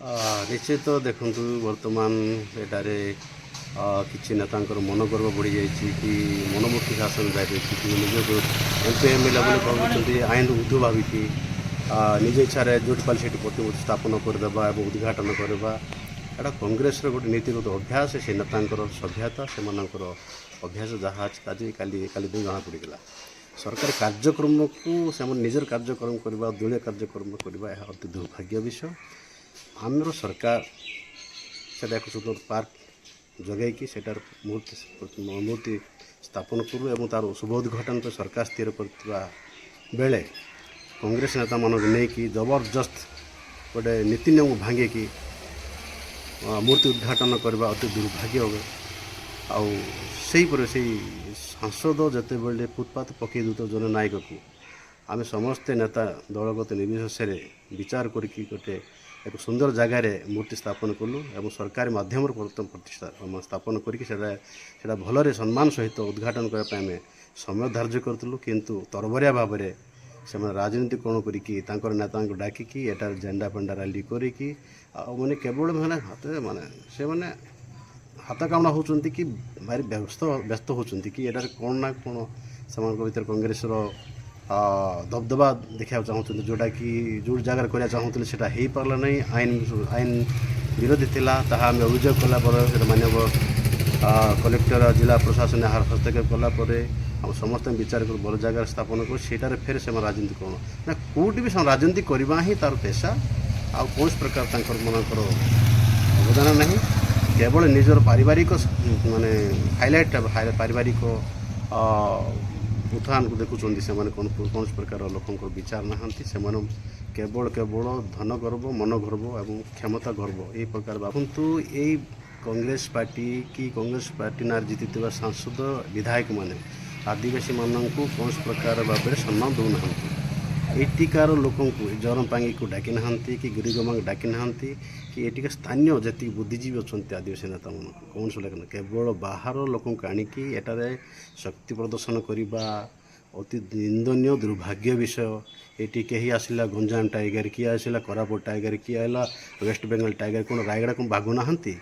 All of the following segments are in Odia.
ନିଶ୍ଚିତ ଦେଖନ୍ତୁ ବର୍ତ୍ତମାନ ଏଠାରେ କିଛି ନେତାଙ୍କର ମନଗର୍ବ ବଢ଼ିଯାଇଛି କି ମନମୁଖୀ ଶାସନ ଜାରି କି ନିଜକୁ ଏମ୍ପି ଏମ୍ଏଲ୍ଏ ବୋଲି କହୁଛନ୍ତି ଆଇନ ଉର୍ଦ୍ଧୁ ଭାବିକି ନିଜ ଇଚ୍ଛାରେ ଯେଉଁଠି ପାଲି ସେଠି ପ୍ରତିମୂର୍ତ୍ତି ସ୍ଥାପନ କରିଦେବା ଏବଂ ଉଦ୍ଘାଟନ କରିବା ଏଇଟା କଂଗ୍ରେସର ଗୋଟେ ନୀତିଗତ ଅଭ୍ୟାସ। ସେ ନେତାଙ୍କର ସଭ୍ୟତା ସେମାନଙ୍କର ଅଭ୍ୟାସ ଯାହା ଅଛି ଆଜି କାଲି ଦୁଇ ଜଣାପଡ଼ିଗଲା। ସରକାରୀ କାର୍ଯ୍ୟକ୍ରମକୁ ସେମାନେ ନିଜର କାର୍ଯ୍ୟକ୍ରମ କରିବା ଦଳୀୟ କାର୍ଯ୍ୟକ୍ରମ କରିବା ଏହା ଅତି ଦୁର୍ଭାଗ୍ୟ ବିଷୟ। ଆମର ସରକାର ସେଟା ଏକ ସୁନ୍ଦର ପାର୍କ ଯୋଗାଇକି ସେଟାର ମୂର୍ତ୍ତି ସ୍ଥାପନ କରୁ ଏବଂ ତା'ର ଶୁଭ ଉଦ୍ଘାଟନ ପାଇଁ ସରକାର ସ୍ଥିର କରିଥିବା ବେଳେ କଂଗ୍ରେସ ନେତାମାନଙ୍କୁ ନେଇକି ଜବରଦସ୍ତ ଗୋଟେ ନୀତି ନିୟମ ଭାଙ୍ଗିକି ମୂର୍ତ୍ତି ଉଦ୍ଘାଟନ କରିବା ଅତି ଦୁର୍ଭାଗ୍ୟ ହୁଏ। ଆଉ ସେହିପରି ସେଇ ସାଂସଦ ଯେତେବେଳେ ଫୁଟପାଥ ପକାଇ ଦେଉଥିବା ଜଣେ ନାୟକକୁ ଆମେ ସମସ୍ତେ ନେତା ଦଳଗତ ନିର୍ବିଶେଷରେ ବିଚାର କରିକି ଗୋଟେ ଏକ ସୁନ୍ଦର ଜାଗାରେ ମୂର୍ତ୍ତି ସ୍ଥାପନ କଲୁ ଏବଂ ସରକାରୀ ମାଧ୍ୟମରେ ପ୍ରତିଷ୍ଠା ସ୍ଥାପନ କରିକି ସେଟା ଭଲରେ ସମ୍ମାନ ସହିତ ଉଦ୍ଘାଟନ କରିବା ପାଇଁ ଆମେ ସମୟ ଧାର୍ଯ୍ୟ କରିଥିଲୁ। କିନ୍ତୁ ତରବରିଆ ଭାବରେ ସେମାନେ ରାଜନୀତି କ'ଣ କରିକି ତାଙ୍କର ନେତାଙ୍କୁ ଡାକିକି ଏଟାରେ ଜେଣ୍ଡା ଫେଣ୍ଡା ରାଲି କରିକି ଆଉ ମାନେ କେବଳ ସେମାନେ ହାତ କାମଣା ହେଉଛନ୍ତି କି ଭାରି ବ୍ୟସ୍ତ ହେଉଛନ୍ତି କି ଏଠାରେ କ'ଣ ନା କ'ଣ ସେମାନଙ୍କ ଭିତରେ କଂଗ୍ରେସର ଦବଦବା ଦେଖିବାକୁ ଚାହୁଁଛନ୍ତି ଯେଉଁଟାକି ଯେଉଁ ଜାଗାରେ କରିବା ଚାହୁଁଥିଲେ ସେଇଟା ହେଇପାରିଲା ନାହିଁ। ଆଇନ ବିରୋଧୀ ଥିଲା ତାହା ଆମେ ଅଭିଯୋଗ କଲା ପରେ ସେଇଟା ମାନ୍ୟବର କଲେକ୍ଟର ଜିଲ୍ଲା ପ୍ରଶାସନ ଏହାର ହସ୍ତକ୍ଷେପ କଲା ପରେ ଆମ ସମସ୍ତେ ବିଚାର କରି ଭଲ ଜାଗାରେ ସ୍ଥାପନ କରୁ। ସେଇଟାରେ ଫେର ସେମାନେ ରାଜନୀତି କ'ଣ ନା କେଉଁଠି ବି ସେମାନେ ରାଜନୀତି କରିବା ହିଁ ତା'ର ପେଶା। ଆଉ କୌଣସି ପ୍ରକାର ତାଙ୍କର ଅବଦାନ ନାହିଁ। କେବଳ ନିଜର ପାରିବାରିକ ହାଇଲାଇଟ୍ ପାରିବାରିକ ଉତ୍ଥାନକୁ ଦେଖୁଛନ୍ତି। ସେମାନେ କୌଣସି ପ୍ରକାର ଲୋକଙ୍କର ବିଚାର ନାହାନ୍ତି। ସେମାନେ କେବଳ ଧନ ଗର୍ବ ମନ ଗର୍ବ ଏବଂ କ୍ଷମତା ଗର୍ବ ଏହି ପ୍ରକାର ଭାବନ୍ତୁ। ଏଇ କଂଗ୍ରେସ ପାର୍ଟି କି କଂଗ୍ରେସ ପାର୍ଟି ନାଁରେ ଜିତିଥିବା ସାଂସଦ ବିଧାୟକମାନେ ଆଦିବାସୀମାନଙ୍କୁ କୌଣସି ପ୍ରକାର ଭାବରେ ସମ୍ମାନ ଦେଉନାହାନ୍ତି। ଏଠିକାର ଲୋକଙ୍କୁ ଜରମପାଙ୍ଗିକୁ ଡାକି ନାହାନ୍ତି କି ଗିରିଗମାଙ୍କୁ ଡାକି ନାହାନ୍ତି କି ଏଠିକା ସ୍ଥାନୀୟ ଯେତିକି ବୁଦ୍ଧିଜୀବୀ ଅଛନ୍ତି ଆଦିବାସୀ ନେତାମାନଙ୍କୁ କୌଣସି ଲୋକ କେବଳ ବାହାର ଲୋକଙ୍କୁ ଆଣିକି ଏଠାରେ ଶକ୍ତି ପ୍ରଦର୍ଶନ କରିବା ଅତି ନିନ୍ଦନୀୟ ଦୁର୍ଭାଗ୍ୟ ବିଷୟ। ଏଠି କେହି ଆସିଲା ଗଞ୍ଜାମ ଟାଇଗର, କିଏ ଆସିଲା କୋରାପୁଟ ଟାଇଗର, କିଏ ଆସିଲା ୱେଷ୍ଟବେଙ୍ଗଲ ଟାଇଗର, କ'ଣ ରାୟଗଡ଼ା କ'ଣ ବାଘ ନାହାନ୍ତି?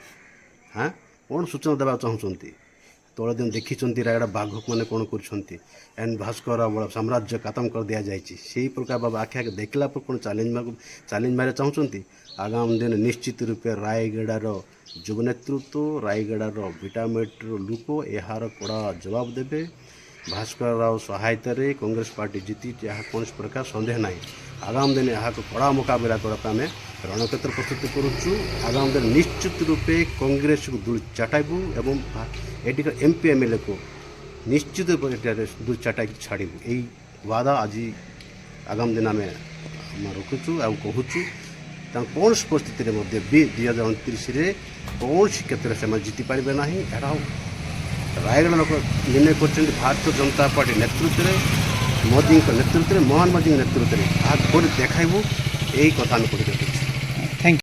କ'ଣ ସୂଚନା ଦେବାକୁ ଚାହୁଁଛନ୍ତି? ତଳେ ଦିନ ଦେଖିଛନ୍ତି ରାୟଗଡ଼ା ବାଘମାନେ କ'ଣ କରୁଛନ୍ତି? ଭାସ୍କର ସାମ୍ରାଜ୍ୟ କାତମ କରି ଦିଆଯାଇଛି। ସେହି ପ୍ରକାର ବାବା ଆଖି ଦେଖିଲା ପରେ କ'ଣ ଚ୍ୟାଲେଞ୍ଜ ମାରିବାକୁ ଚାହୁଁଛନ୍ତି? ଆଗାମୀ ଦିନ ନିଶ୍ଚିତ ରୂପେ ରାୟଗଡ଼ାର ଯୁବ ନେତୃତ୍ୱ ରାୟଗଡ଼ାର ଭିଟାମେଟ୍ର ଲୋକ ଏହାର କଡ଼ା ଜବାବ ଦେବେ। ଭାସ୍କର ରାଓ ସହାୟତାରେ କଂଗ୍ରେସ ପାର୍ଟି ଜିତିଛି ଏହା କୌଣସି ପ୍ରକାର ସନ୍ଦେହ ନାହିଁ। ଆଗାମୀ ଦିନ ଏହାକୁ କଡ଼ା ମୁକାବିଲା କରିବା ପାଇଁ ଆମେ ରଣକ୍ଷେତ୍ର ପ୍ରସ୍ତୁତି କରୁଛୁ। ଆଗାମୀ ଦିନ ନିଶ୍ଚିତ ରୂପେ କଂଗ୍ରେସକୁ ଦୂର ଚାଟାଇବୁ ଏବଂ ଏଠିକାର ଏମ୍ପି ଏମ୍ଏଲ୍ଏକୁ ନିଶ୍ଚିତ ଏଠାରେ ଦୂର ଚାଟାଇକି ଛାଡ଼ିବୁ। ଏଇ ୱାଦା ଆଜି ଆଗାମୀ ଦିନ ଆମେ ରଖୁଛୁ ଆଉ କହୁଛୁ। ତାଙ୍କ କୌଣସି ପରିସ୍ଥିତିରେ ମଧ୍ୟ ବି 2029ରେ କୌଣସି କ୍ଷେତ୍ରରେ ସେମାନେ ଜିତିପାରିବେ ନାହିଁ। ଏଟା ରାୟଗଡ଼ା ଲୋକ ନିର୍ଣ୍ଣୟ କରିଛନ୍ତି ଭାରତୀୟ ଜନତା ପାର୍ଟି ନେତୃତ୍ୱରେ ମୋଦିଙ୍କ ନେତୃତ୍ୱରେ ମନମୋହନ ମାଝୀଙ୍କ ନେତୃତ୍ୱରେ ତାହା କରି ଦେଖାଇବୁ। ଏହି କଥା ଆମେ କହିଥାଉ।